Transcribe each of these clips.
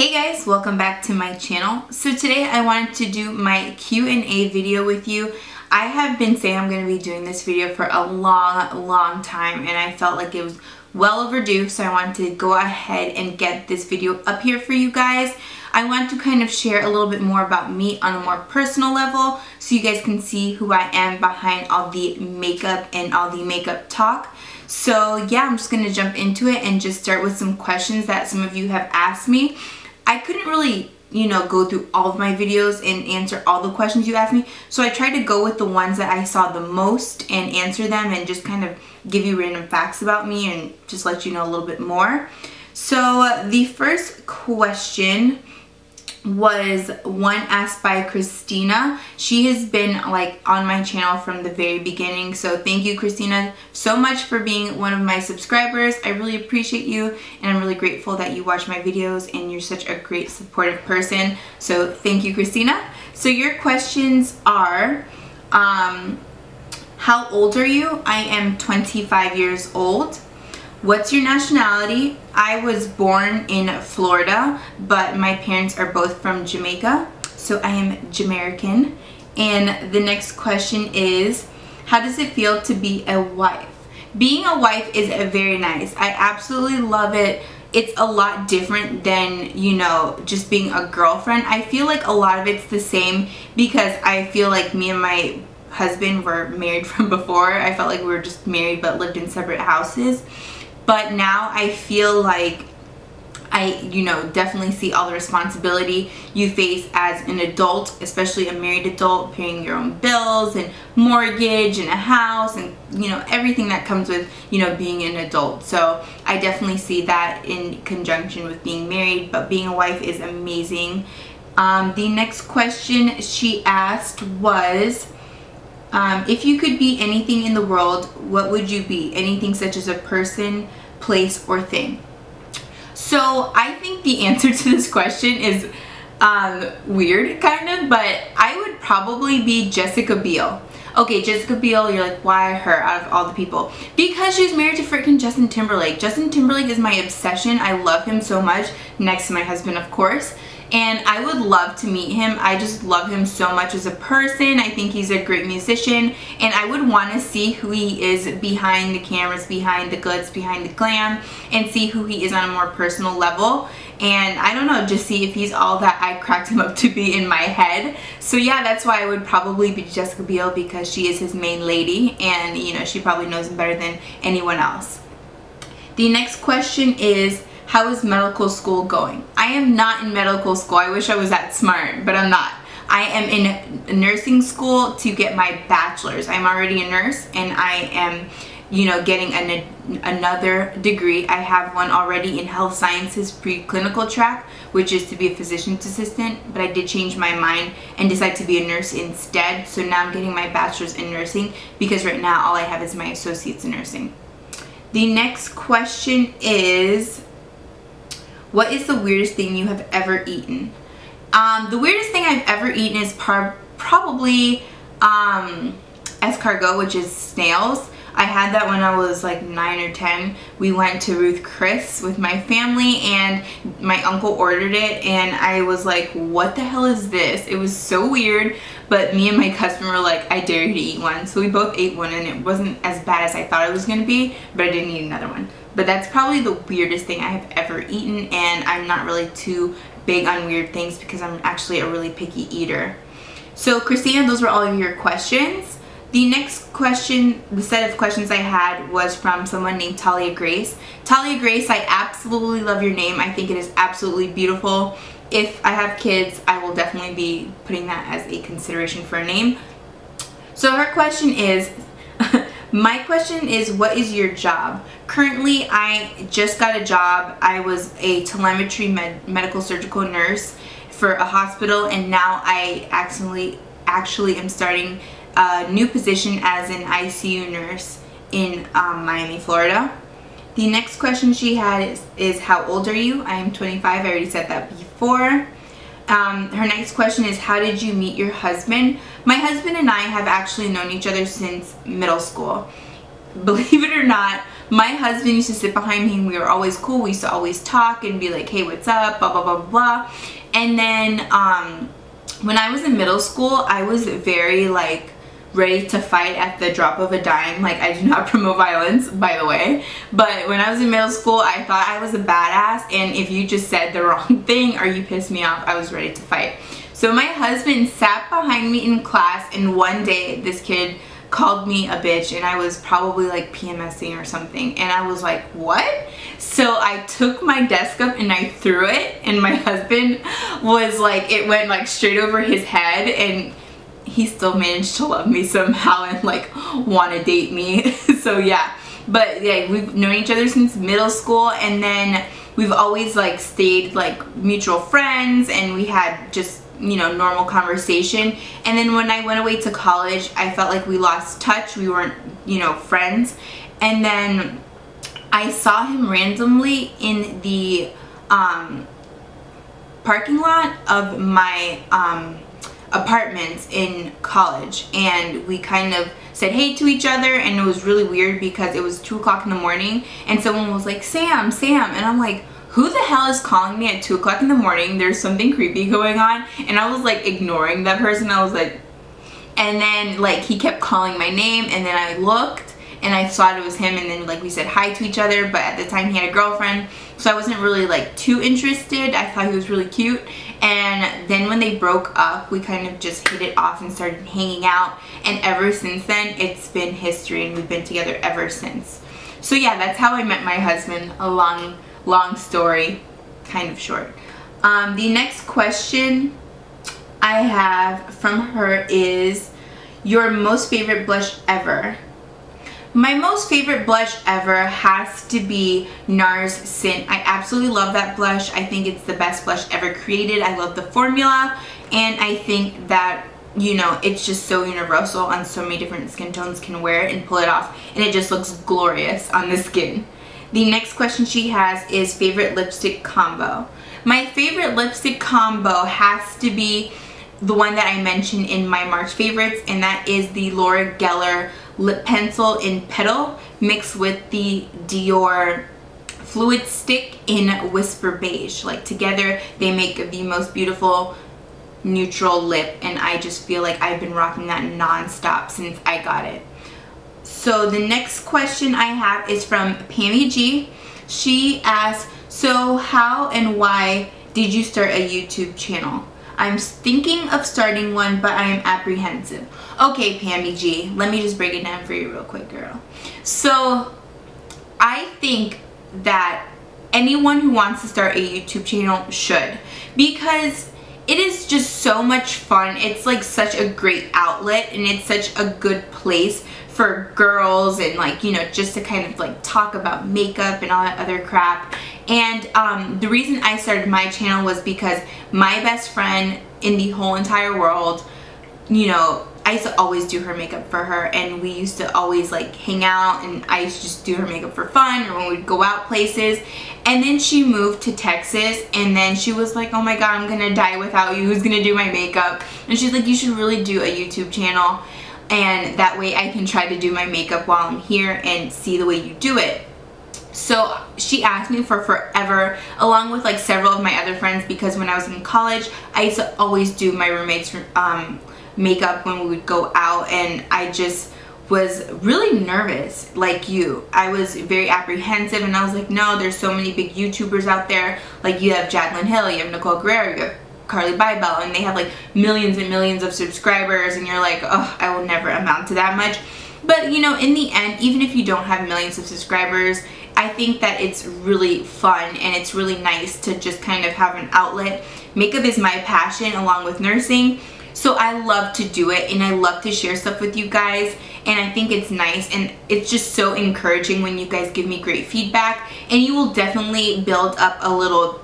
Hey guys, welcome back to my channel. So today I wanted to do my Q&A video with you. I have been saying I'm going to be doing this video for a long time, and I felt like it was well overdue, so I wanted to go ahead and get this video up here for you guys. I want to kind of share a little bit more about me on a more personal level so you guys can see who I am behind all the makeup and all the makeup talk. So yeah, I'm just going to jump into it and just start with some questions that some of you have asked me. I couldn't really, go through all of my videos and answer all the questions you asked me, so I tried to go with the ones that I saw the most and answer them and just kind of give you random facts about me and just let you know a little bit more. So the first question was one asked by Christina. She has been on my channel from the very beginning, so thank you, Christina, so much for being one of my subscribers. I really appreciate you, and I'm really grateful that you watch my videos and you're such a great supportive person, so thank you, Christina. So your questions are, how old are you? I am 25 years old. What's your nationality? I was born in Florida, but my parents are both from Jamaica, so I am Jamaican. And the next question is, how does it feel to be a wife? Being a wife is very nice. I absolutely love it. It's a lot different than, just being a girlfriend. I feel like a lot of it's the same because I feel like me and my husband were married from before. I felt like we were just married but lived in separate houses. But now I feel like I, definitely see all the responsibility you face as an adult, especially a married adult, paying your own bills and mortgage and a house and, everything that comes with, being an adult. So I definitely see that in conjunction with being married, but being a wife is amazing. The next question she asked was, if you could be anything in the world, what would you be? Anything such as a person, place, or thing. So I think the answer to this question is weird, kind of, but I would probably be Jessica Biel. Okay, Jessica Biel, you're like, why her out of all the people? Because she's married to freaking Justin Timberlake. Justin Timberlake is my obsession. I love him so much, next to my husband, of course. And I would love to meet him. I just love him so much as a person. I think he's a great musician, and I would want to see who he is behind the cameras, behind the glitz, behind the glam, and see who he is on a more personal level. And I don't know, just see if he's all that I cracked him up to be in my head. So yeah, that's why I would probably be Jessica Biel, because she is his main lady, and she probably knows him better than anyone else. The next question is, how is medical school going? I am not in medical school. I wish I was that smart, but I'm not. I am in nursing school to get my bachelor's. I'm already a nurse, and I am, getting another degree. I have one already in health sciences preclinical track, which is to be a physician's assistant, but I did change my mind and decide to be a nurse instead. So now I'm getting my bachelor's in nursing, because right now all I have is my associate's in nursing. The next question is, what is the weirdest thing you have ever eaten? The weirdest thing I've ever eaten is probably escargot, which is snails. I had that when I was like 9 or 10. We went to Ruth Chris with my family, and my uncle ordered it, and I was like, what the hell is this? It was so weird, but me and my cousin were like, I dare you to eat one. So we both ate one, and it wasn't as bad as I thought it was going to be, but I didn't eat another one. But that's probably the weirdest thing I have ever eaten, and I'm not really too big on weird things because I'm actually a really picky eater. So Christina, those were all of your questions. The next question, the set of questions I had, was from someone named Talia Grace. Talia Grace, I absolutely love your name. I think it is absolutely beautiful. If I have kids, I will definitely be putting that as a consideration for a name. So her question is, my question is, what is your job? Currently, I just got a job. I was a telemetry medical surgical nurse for a hospital, and now I actually am starting a new position as an ICU nurse in Miami, Florida. The next question she had is how old are you? I am 25. I already said that before. Her next question is, how did you meet your husband? My husband and I have actually known each other since middle school. Believe it or not, my husband used to sit behind me and we were always cool. We used to always talk and be like, hey, what's up, blah, blah, blah, blah. And then when I was in middle school, I was very like ready to fight at the drop of a dime. Like, I do not promote violence, by the way, but when I was in middle school, I thought I was a badass, and if you just said the wrong thing or you pissed me off, I was ready to fight. So my husband sat behind me in class, and one day this kid called me a bitch, and I was probably like PMSing or something, and I was like, what? So I took my desk up and I threw it, and my husband was like, it went like straight over his head, and he still managed to love me somehow and like want to date me. So yeah, but yeah, we've known each other since middle school, and then we've always like stayed like mutual friends, and we had just, you know, normal conversation. And then when I went away to college, I felt like we lost touch. We weren't, you know, friends. And then I saw him randomly in the parking lot of my apartments in college, and we kind of said hey to each other, and it was really weird because it was 2 o'clock in the morning and someone was like, Sam, Sam, and I'm like, who the hell is calling me at 2 o'clock in the morning? There's something creepy going on. And I was like ignoring that person. I was like, and then like he kept calling my name, and then I looked and I thought it was him, and then like we said hi to each other, but at the time he had a girlfriend, so I wasn't really like too interested. I thought he was really cute. And then when they broke up, we kind of just hit it off and started hanging out, and ever since then it's been history, and we've been together ever since. So yeah, that's how I met my husband. A long story, kind of short. The next question I have from her is, your most favorite blush ever? My most favorite blush ever has to be NARS Scent. I absolutely love that blush. I think it's the best blush ever created. I love the formula, and I think that, you know, it's just so universal, and so many different skin tones can wear it and pull it off, and it just looks glorious on the skin. The next question she has is favorite lipstick combo. My favorite lipstick combo has to be the one that I mentioned in my March favorites, and that is the Laura Geller lip pencil in Petal mixed with the Dior fluid stick in Whisper Beige. Like, together they make the most beautiful neutral lip, and I just feel like I've been rocking that non-stop since I got it. So the next question I have is from Pammy G. She asks, so how and why did you start a YouTube channel? I'm thinking of starting one, but I am apprehensive. Okay, Pammy G, let me just break it down for you real quick, girl. So I think that anyone who wants to start a YouTube channel should, because it is just so much fun. It's like such a great outlet, and it's such a good place for girls, and like, you know, just to kind of like talk about makeup and all that other crap. And the reason I started my channel was because my best friend in the whole entire world, you know, I used to always do her makeup for her, and we used to always like hang out, and I used to just do her makeup for fun, or when we'd go out places. And then she moved to Texas, and then she was like, oh my god, I'm gonna die without you, who's gonna do my makeup? And she's like, you should really do a YouTube channel, and that way I can try to do my makeup while I'm here and see the way you do it. So she asked me for forever, along with like several of my other friends, because when I was in college, I used to always do my roommates' makeup when we would go out, and I just was really nervous like you. I was very apprehensive, and I was like, no, there's so many big YouTubers out there. Like, you have Jaclyn Hill, you have Nicole Guerrero, you have Carly Bybel, and they have like millions and millions of subscribers, and you're like, oh, I will never amount to that much. But you know, in the end, even if you don't have millions of subscribers, I think that it's really fun, and it's really nice to just kind of have an outlet. Makeup is my passion along with nursing, so I love to do it, and I love to share stuff with you guys, and I think it's nice, and it's just so encouraging when you guys give me great feedback, and you will definitely build up a little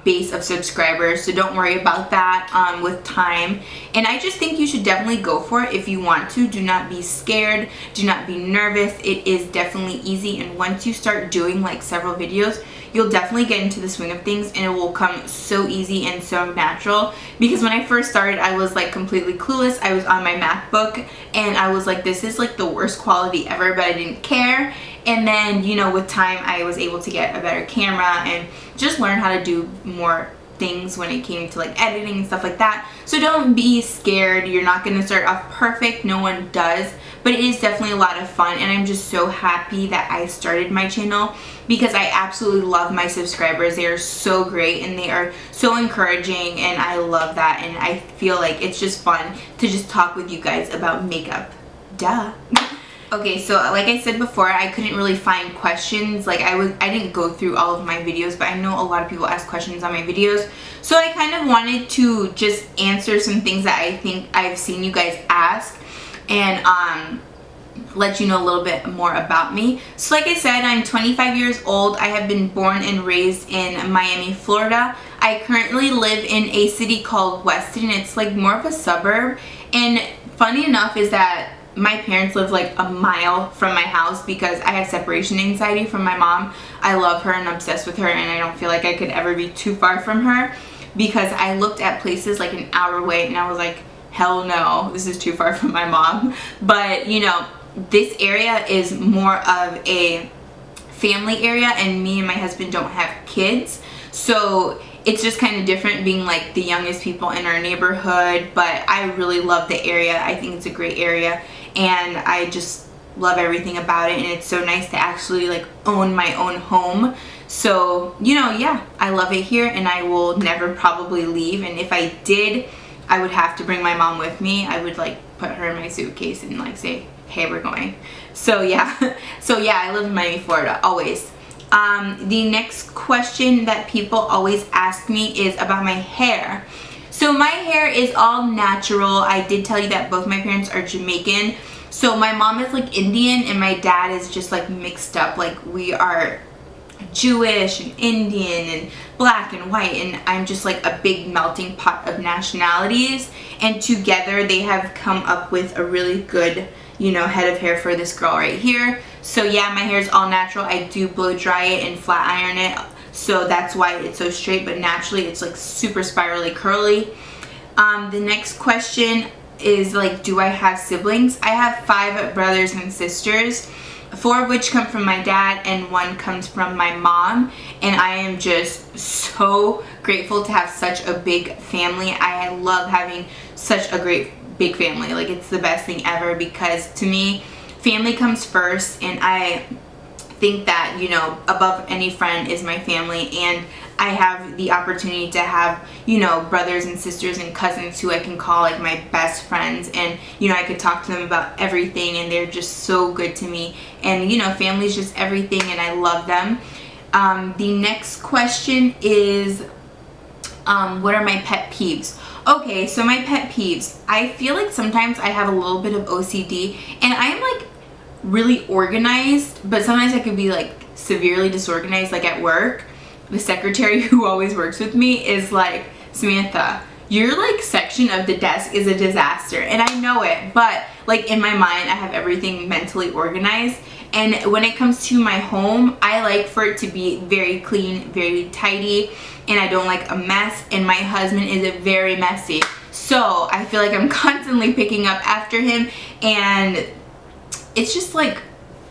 base of subscribers, so don't worry about that with time. And I just think you should definitely go for it if you want to. Do not be scared, do not be nervous. It is definitely easy, and once you start doing like several videos, you'll definitely get into the swing of things, and it will come so easy and so natural. Because when I first started, I was like completely clueless. I was on my MacBook, and I was like, this is like the worst quality ever, but I didn't care. And then, you know, with time I was able to get a better camera and just learn how to do more things when it came to like editing and stuff like that. So don't be scared. You're not going to start off perfect. No one does. But it is definitely a lot of fun, and I'm just so happy that I started my channel because I absolutely love my subscribers. They are so great and they are so encouraging, and I love that, and I feel like it's just fun to just talk with you guys about makeup. Duh. Okay, so like I said before, I couldn't really find questions. Like I didn't go through all of my videos, but I know a lot of people ask questions on my videos. So I kind of wanted to just answer some things that I think I've seen you guys ask, and let you know a little bit more about me. So like I said, I'm 25 years old. I have been born and raised in Miami, Florida. I currently live in a city called Weston. It's like more of a suburb, and funny enough is that my parents live like a mile from my house because I have separation anxiety from my mom. I love her and I'm obsessed with her, and I don't feel like I could ever be too far from her, because I looked at places like an hour away and I was like, hell no, this is too far from my mom. But you know, this area is more of a family area, and me and my husband don't have kids, so it's just kind of different being like the youngest people in our neighborhood. But I really love the area. I think it's a great area, and I just love everything about it, and it's so nice to actually like own my own home. So you know, yeah, I love it here, and I will never probably leave. And if I did, I would have to bring my mom with me. I would like put her in my suitcase and like say, hey, we're going. So yeah, so yeah, I live in Miami, Florida, always. The next question that people always ask me is about my hair. So my hair is all natural. I did tell you that both my parents are Jamaican. So my mom is like Indian and my dad is just like mixed up. Like we are Jewish and Indian and black and white, and I'm just like a big melting pot of nationalities, and together they have come up with a really good, you know, head of hair for this girl right here. So yeah, my hair is all natural. I do blow dry it and flat iron it, so that's why it's so straight, but naturally it's like super spirally curly. The next question is like, do I have siblings? I have 5 brothers and sisters, 4 of which come from my dad and 1 comes from my mom, and I am just so grateful to have such a big family. I love having such a great big family. Like it's the best thing ever, because to me family comes first, and I think that, you know, above any friend is my family, and I have the opportunity to have, you know, brothers and sisters and cousins who I can call like my best friends, and you know, I could talk to them about everything, and they're just so good to me, and you know, family is just everything, and I love them. The next question is what are my pet peeves? Okay, so my pet peeves, I feel like sometimes I have a little bit of OCD, and I'm like really organized, but sometimes I could be like severely disorganized. Like at work, the secretary who always works with me is like, Samantha, your like section of the desk is a disaster, and I know it, but like in my mind I have everything mentally organized. And when it comes to my home, I like for it to be very clean, very tidy, and I don't like a mess, and my husband is very messy, so I feel like I'm constantly picking up after him, and it's just like,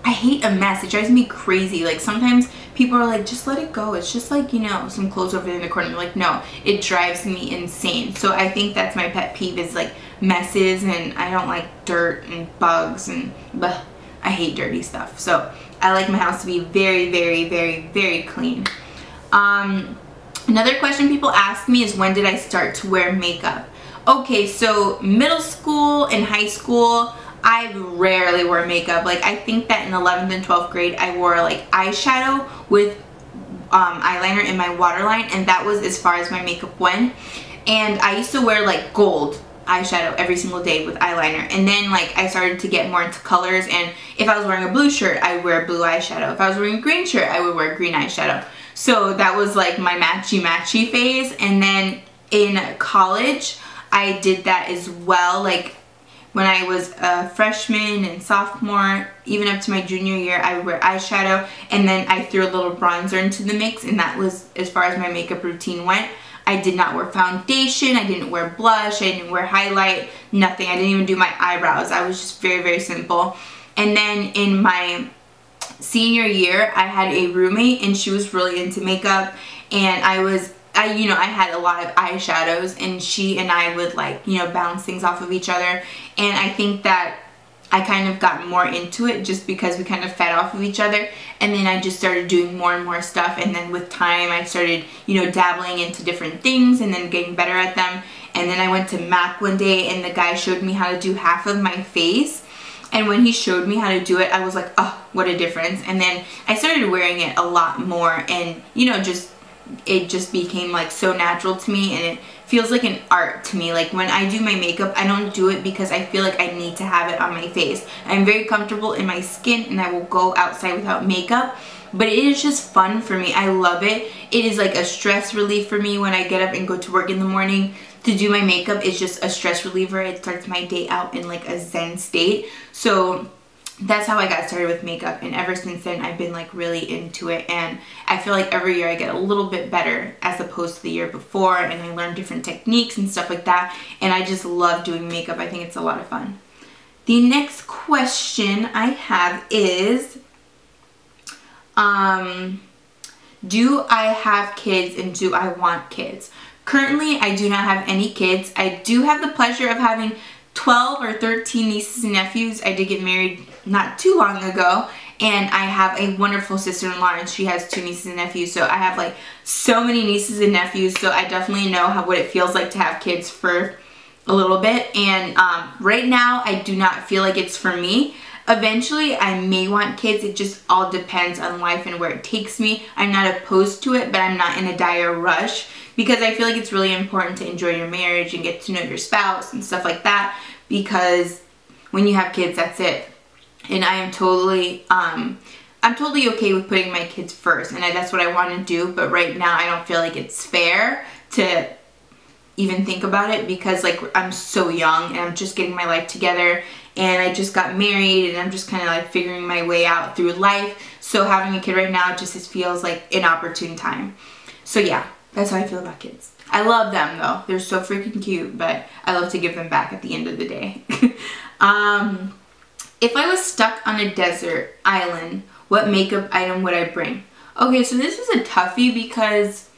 I hate a mess. It drives me crazy. Like sometimes people are like, just let it go, it's just like, you know, some clothes over there in the corner. I'm like, no, it drives me insane. So I think that's my pet peeve, is like messes, and I don't like dirt and bugs, and bleh, I hate dirty stuff. So I like my house to be very, very, very, very clean. Another question people ask me is, when did I start to wear makeup? Okay, so middle school and high school, I rarely wore makeup. Like I think that in 11th and 12th grade I wore like eyeshadow with eyeliner in my waterline, and that was as far as my makeup went. And I used to wear like gold eyeshadow every single day with eyeliner, and then like I started to get more into colors, and if I was wearing a blue shirt I would wear blue eyeshadow. If I was wearing a green shirt I would wear green eyeshadow. So that was like my matchy phase. And then in college I did that as well. Like when I was a freshman and sophomore, even up to my junior year, I would wear eyeshadow, and then I threw a little bronzer into the mix, and that was as far as my makeup routine went. I did not wear foundation, I didn't wear blush, I didn't wear highlight, nothing. I didn't even do my eyebrows. I was just very, very simple. And then in my senior year, I had a roommate and she was really into makeup, and I had a lot of eyeshadows, and she and I would like, bounce things off of each other, and I think that I kind of got more into it just because we kind of fed off of each other, and then I just started doing more and more stuff, and then with time I started, dabbling into different things and then getting better at them. And then I went to MAC one day and the guy showed me how to do half of my face, and when he showed me how to do it, I was like, oh, what a difference. And then I started wearing it a lot more, and it just became like so natural to me, and it feels like an art to me. Like when I do my makeup, I don't do it because I feel like I need to have it on my face. I'm very comfortable in my skin and I will go outside without makeup, but it is just fun for me. I love it. It is like a stress relief for me when I get up and go to work in the morning. To do my makeup is just a stress reliever. It starts my day out in like a zen state. So that's how I got started with makeup, and ever since then I've been like really into it, and I feel like every year I get a little bit better as opposed to the year before, and I learn different techniques and stuff like that, and I just love doing makeup. I think it's a lot of fun. The next question I have is, do I have kids and do I want kids? Currently, I do not have any kids. I do have the pleasure of having 12 or 13 nieces and nephews. I did get married not too long ago, and I have a wonderful sister-in-law, and she has 2 nieces and nephews, so I have like so many nieces and nephews, so I definitely know what it feels like to have kids for a little bit. And right now I do not feel like it's for me. Eventually I may want kids. It just all depends on life and where it takes me. I'm not opposed to it, but I'm not in a dire rush, because I feel like it's really important to enjoy your marriage and get to know your spouse and stuff like that, because when you have kids, that's it. And I am totally I'm totally okay with putting my kids first, and that's what I want to do. But right now I don't feel like it's fair to even think about it, because like I'm so young and I'm just getting my life together, and I just got married and I'm just kind of like figuring my way out through life. So having a kid right now just feels like an opportune time. So yeah, that's how I feel about kids. I love them though. They're so freaking cute, but I love to give them back at the end of the day. If I was stuck on a desert island, what makeup item would I bring? Okay, so this is a toughie because,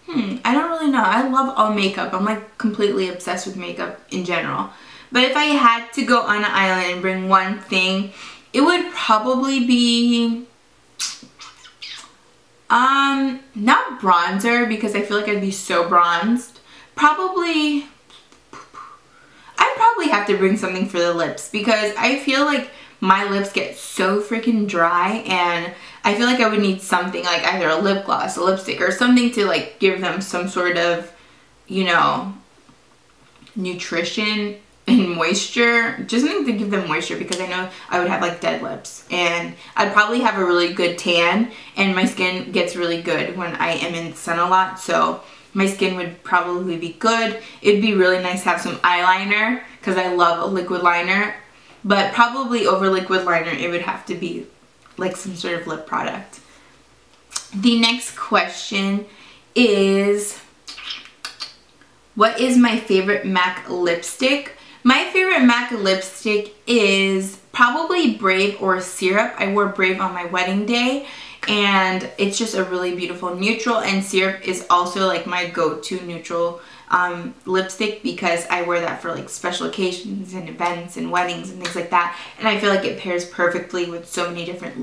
I don't really know. I love all makeup. I'm like completely obsessed with makeup in general. But if I had to go on an island and bring one thing, it would probably be, not bronzer, because I feel like I'd be so bronzed. I'd probably have to bring something for the lips, because I feel like my lips get so freaking dry, and I feel like I would need something like either a lip gloss, a lipstick, or something to like give them some sort of, nutrition and moisture. Just something to give them moisture, because I know I would have like dead lips, and I'd probably have a really good tan, and my skin gets really good when I am in the sun a lot, so my skin would probably be good. It'd be really nice to have some eyeliner, because I love a liquid liner, but probably over liquid liner it would have to be like some sort of lip product. The next question is, what is my favorite MAC lipstick? My favorite MAC lipstick is probably Brave or Syrup. I wore Brave on my wedding day, and it's just a really beautiful neutral, and Syrup is also like my go-to neutral lipstick, because I wear that for like special occasions and events and weddings and things like that, and I feel like it pairs perfectly with so many different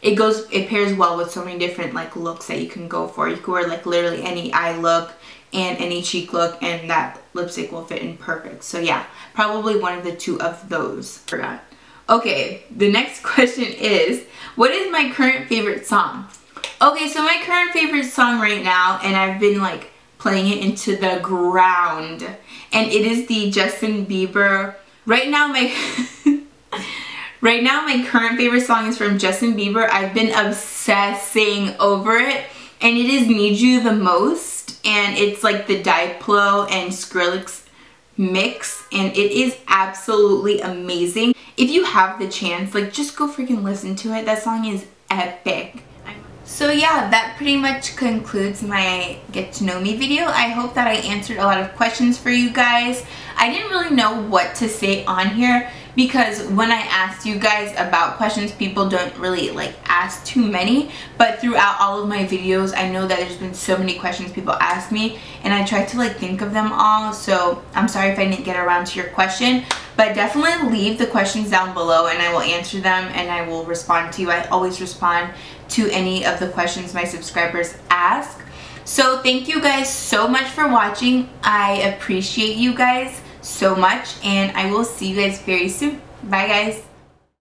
it pairs well with so many different like looks that you can go for. You can wear like literally any eye look and any cheek look, and that lipstick will fit in perfect. So yeah, probably one of the 2 of those. Forgot. Okay, the next question is, what is my current favorite song? Okay, so my current favorite song right now, and I've been like playing it into the ground, and it is the Justin Bieber. Right now my current favorite song is from Justin Bieber. I've been obsessing over it, and it is Need You the Most, and it's like the Diplo and Skrillex mix, and it is absolutely amazing. If you have the chance, like, just go freaking listen to it. That song is epic. So yeah, that pretty much concludes my get to know me video. I hope that I answered a lot of questions for you guys. I didn't really know what to say on here, because when I asked you guys about questions, people don't really like ask too many, but throughout all of my videos I know that there's been so many questions people ask me, and I tried to like think of them all, so I'm sorry if I didn't get around to your question, but definitely leave the questions down below and I will answer them and I will respond to you. I always respond to any of the questions my subscribers ask. So thank you guys so much for watching. I appreciate you guys so much, and I will see you guys very soon. Bye guys.